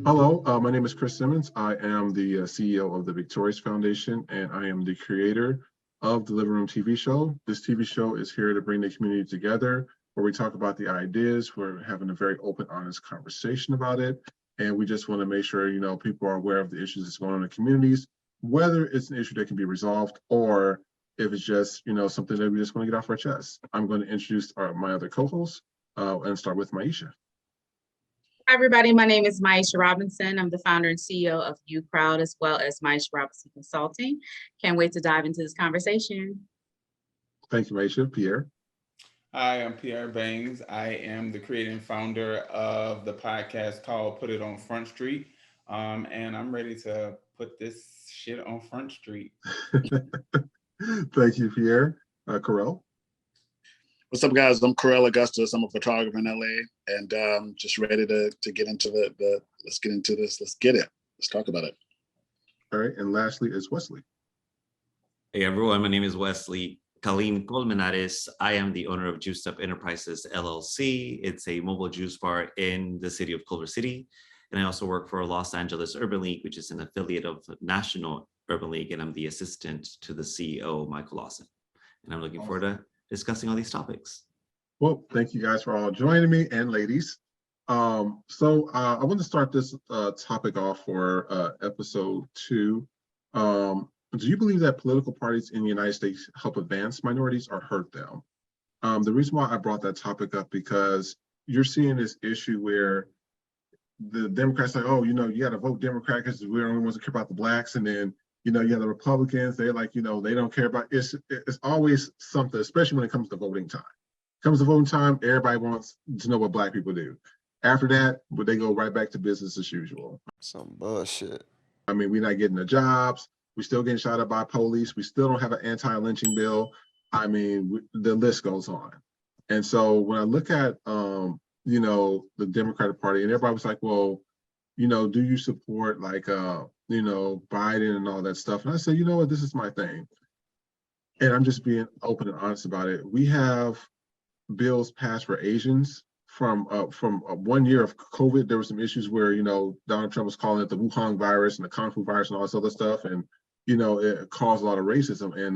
Hello, my name is Chris Simmons. I am the CEO of the Victorious Foundation, and I am the creator of the Living Room TV show. This TV show is here to bring the community together, where we talk about the ideas. We're having a very open, honest conversation about it, and we just want to make sure people are aware of the issues that's going on in the communities, whether it's an issue that can be resolved or if it's just something that we just want to get off our chest. I'm going to introduce my other co-hosts and start with Maisha. Hi, everybody. My name is Maisha Robinson. I'm the founder and CEO of UCrowd, as well as Maisha Robinson Consulting. Can't wait to dive into this conversation. Thank you, Maisha. Pierre. Hi, I'm Pierre Baines. I am the creator and founder of the podcast called Put It on Front Street. And I'm ready to put this shit on Front Street. Thank you, Pierre. Carell. What's up, guys? I'm Carell Augustus. I'm a photographer in LA, and just ready to get into let's get into this. Let's get it. Let's talk about it. All right, and lastly is Wesley. Hey, everyone. My name is Wesley Colleen Colmenares. I am the owner of Juiced Up Enterprises, LLC. It's a mobile juice bar in the city of Culver City. And I also work for Los Angeles Urban League, which is an affiliate of National Urban League, and I'm the assistant to the CEO, Michael Lawson. And I'm looking forward to discussing all these topics. Well, thank you guys for all joining me, and ladies. I want to start this topic off for episode 2. Do you believe that political parties in the United States help advance minorities or hurt them? The reason why I brought that topic up, because you're seeing this issue where the Democrats like, oh, you got to vote Democrat because we're the only ones that care about the blacks, and then you have the Republicans, they're like, they don't care about it's always something, especially when it comes to voting time. Comes to voting time, everybody wants to know what black people do. After that, they go right back to business as usual. Some bullshit. I mean, we're not getting the jobs. We're still getting shot at by police. We still don't have an anti-lynching bill. I mean, the list goes on. And so when I look at, the Democratic Party, and everybody was like, well, do you support Biden and all that stuff? And I said, you know what, this is my thing. And I'm just being open and honest about it. We have bills passed for Asians from 1 year of COVID. There were some issues where, Donald Trump was calling it the Wuhan virus and the Kung Fu virus and all this other stuff. And, it caused a lot of racism and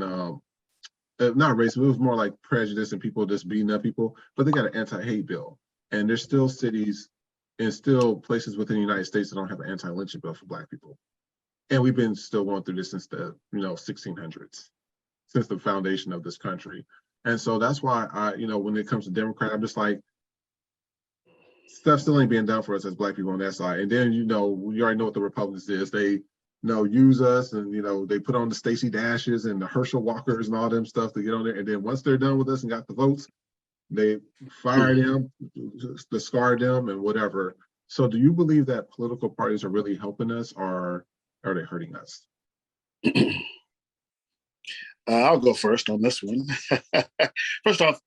not racism, it was more like prejudice and people just beating up people, but they got an anti-hate bill. And there's still cities and still places within the United States that don't have an anti-lynching bill for black people. And we've been still going through this since the 1600s, since the foundation of this country. And so that's why I, when it comes to Democrat, I'm just like, stuff still ain't being done for us as black people on that side. And then, we already know what the Republicans is. They use us and, they put on the Stacey Dashes and the Herschel Walkers and all them stuff to get on there. And then once they're done with us and got the votes, they fire them, discard them and whatever. So do you believe that political parties are really helping us or are they hurting us? I'll go first on this one. First off,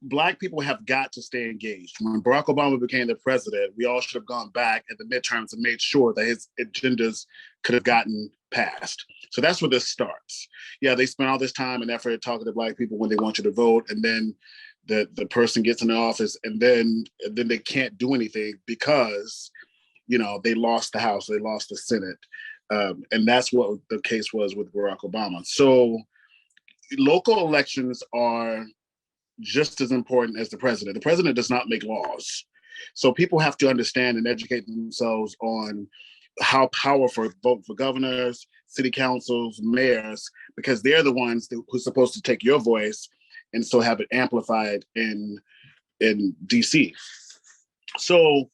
Black people have got to stay engaged. When Barack Obama became the president, we all should have gone back at the midterms and made sure that his agendas could have gotten passed. So that's where this starts. Yeah, they spend all this time and effort talking to Black people when they want you to vote, and then the person gets in the office and then they can't do anything because, they lost the House, they lost the Senate. And that's what the case was with Barack Obama. So local elections are just as important as the president. The president does not make laws. So people have to understand and educate themselves on how powerful vote for governors, city councils, mayors, because they're the ones who're supposed to take your voice and still have it amplified in DC. So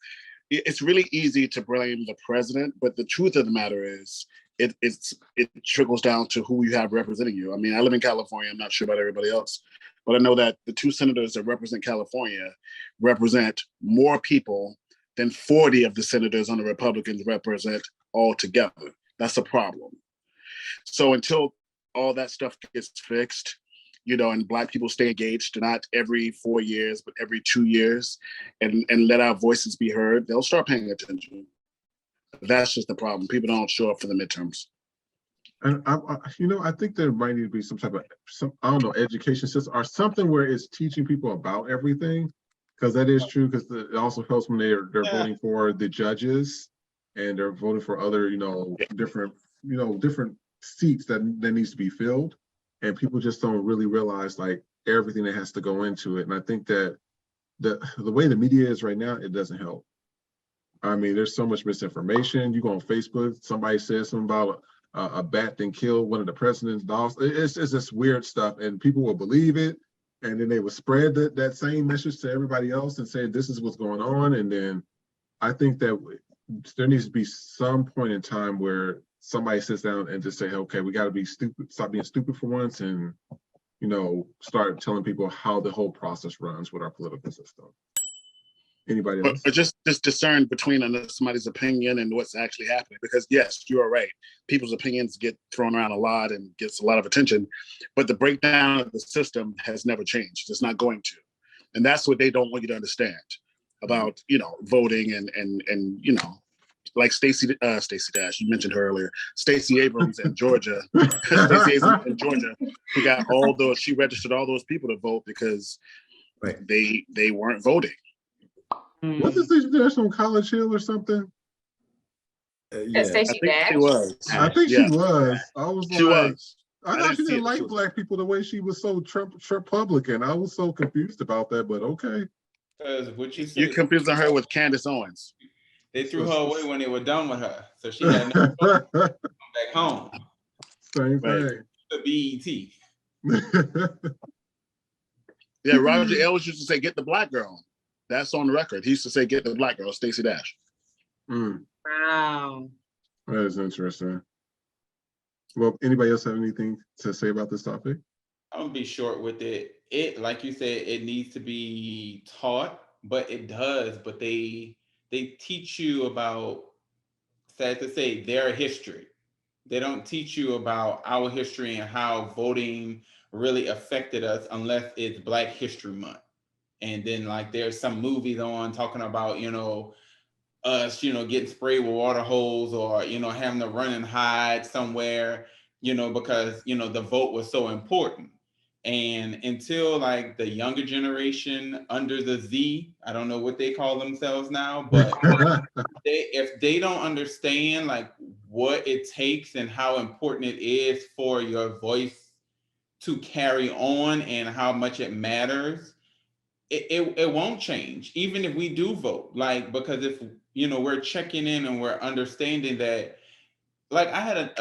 it's really easy to blame the president, but the truth of the matter is it trickles down to who you have representing you. I mean, I live in California. I'm not sure about everybody else, but I know that the 2 senators that represent California represent more people than 40 of the senators on the Republicans represent altogether. That's a problem. So until all that stuff gets fixed, and Black people stay engaged, not every 4 years, but every 2 years, and let our voices be heard, they'll start paying attention. That's just the problem. People don't show up for the midterms. And I think there might need to be some type of I don't know, education system or something where it's teaching people about everything, because that is true. Because it also helps when they're Yeah. voting for the judges and they're voting for other, different seats that needs to be filled, and people just don't really realize like everything that has to go into it. And I think that the way the media is right now, it doesn't help. I mean, there's so much misinformation. You go on Facebook, somebody says something about a bat that killed one of the president's dogs. It's this weird stuff, and people will believe it, and then they will spread that same message to everybody else and say this is what's going on. And then I think that there needs to be some point in time where somebody sits down and just say, okay, we got to be stupid, stop being stupid for once, and start telling people how the whole process runs with our political system. Anybody else? But just discern between somebody's opinion and what's actually happening. Because yes, you are right. People's opinions get thrown around a lot and gets a lot of attention, but the breakdown of the system has never changed. It's not going to, and that's what they don't want you to understand about voting and like Stacey Dash, you mentioned her earlier, Stacey Abrams in Georgia, Stacey Abrams in Georgia, who got she registered all those people to vote because they weren't voting. What's this international college hill or something? Yeah. I think she was. I think she was. I was she like, was. I thought she didn't like black people the way she was so Trump-publican. I was so confused about that, but okay. Because what you said, You're confusing her with Candace Owens. They threw her away when they were done with her, so she had no come back home. Same thing. The BET. Yeah, Roger Ailes used to say, "Get the black girl." That's on the record. He used to say, "Get the black girl," Stacey Dash. Wow. That is interesting. Well, anybody else have anything to say about this topic? I'm gonna be short with it. It, like you said, it needs to be taught, but it does. But they teach you about, sad to say, their history. They don't teach you about our history and how voting really affected us unless it's Black History Month. And then like there's some movies on talking about, us, getting sprayed with water hose or, having to run and hide somewhere, because, the vote was so important. And until like the younger generation under the Z, I don't know what they call themselves now, but if they don't understand like what it takes and how important it is for your voice to carry on and how much it matters, it won't change, even if we do vote. Like, because if we're checking in and we're understanding that, like I had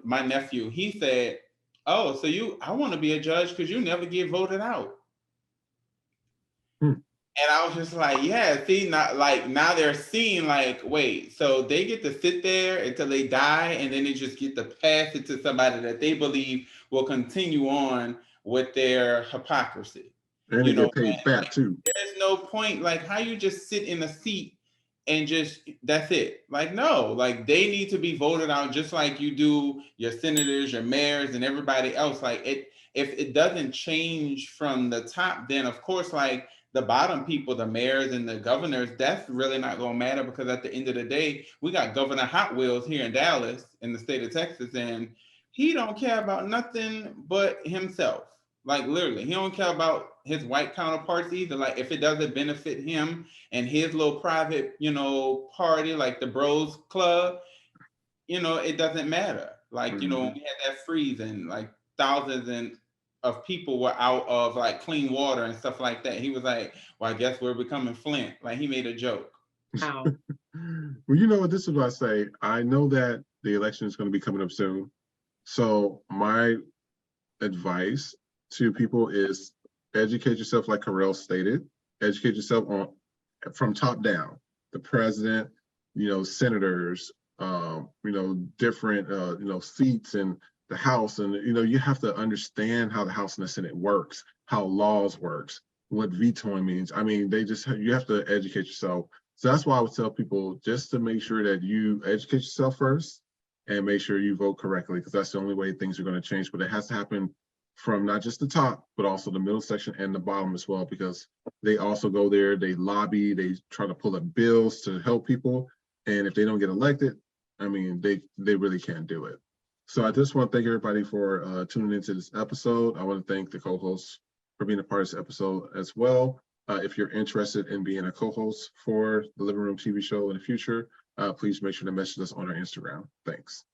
my nephew, he said, "Oh, so I want to be a judge because you never get voted out." And I was just like, yeah, see, not like now they're seeing like, wait, so they get to sit there until they die, and then they just get to pass it to somebody that they believe will continue on with their hypocrisy. And they get paid back too. There's no point, like how you just sit in a seat and just that's it. Like, no, like they need to be voted out just like you do your senators, your mayors, and everybody else. Like if it doesn't change from the top, then of course, like the bottom people, the mayors and the governors, that's really not gonna matter, because at the end of the day, we got Governor Hot Wheels here in Dallas in the state of Texas, and he don't care about nothing but himself. Like literally, he don't care about his white counterparts either. Like if it doesn't benefit him and his little private, party, like the Bros Club, it doesn't matter. Like, when we had that freeze and like thousands of people were out of like clean water and stuff like that, he was like, well, I guess we're becoming Flint. Like he made a joke. Wow. Well, you know what, this is what I say. I know that the election is going to be coming up soon. So my advice to people is educate yourself, like Carell stated. Educate yourself from top down. The president, senators, different, seats in the House, and you have to understand how the House and the Senate works, how laws works, what vetoing means. I mean, you have to educate yourself. So that's why I would tell people just to make sure that you educate yourself first and make sure you vote correctly, because that's the only way things are going to change. But it has to happen from not just the top, but also the middle section and the bottom as well, because they also go there, they lobby, they try to pull up bills to help people. And if they don't get elected, I mean, they really can't do it. So I just want to thank everybody for tuning into this episode. I want to thank the co-hosts for being a part of this episode as well. If you're interested in being a co-host for the Living Room TV show in the future, please make sure to message us on our Instagram. Thanks.